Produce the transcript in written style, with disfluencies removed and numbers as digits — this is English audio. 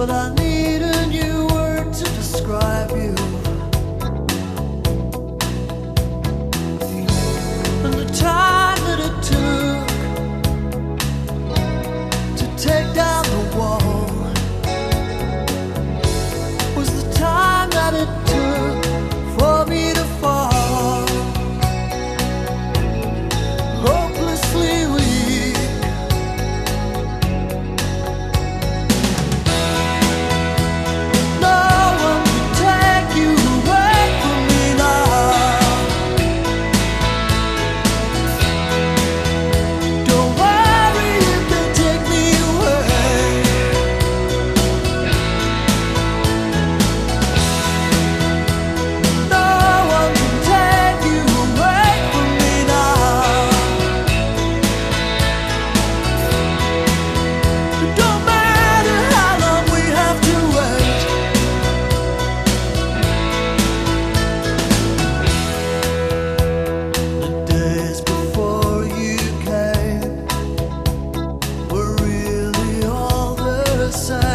but I need a new word to describe you. And the time that it took to take down the wall was the time that it took for me to fall, hopelessly weak. No one can take you away from me now. Don't worry if they take me away. No one can take you away from me now. It don't matter how long we have to wait. The days before you came were really all the same.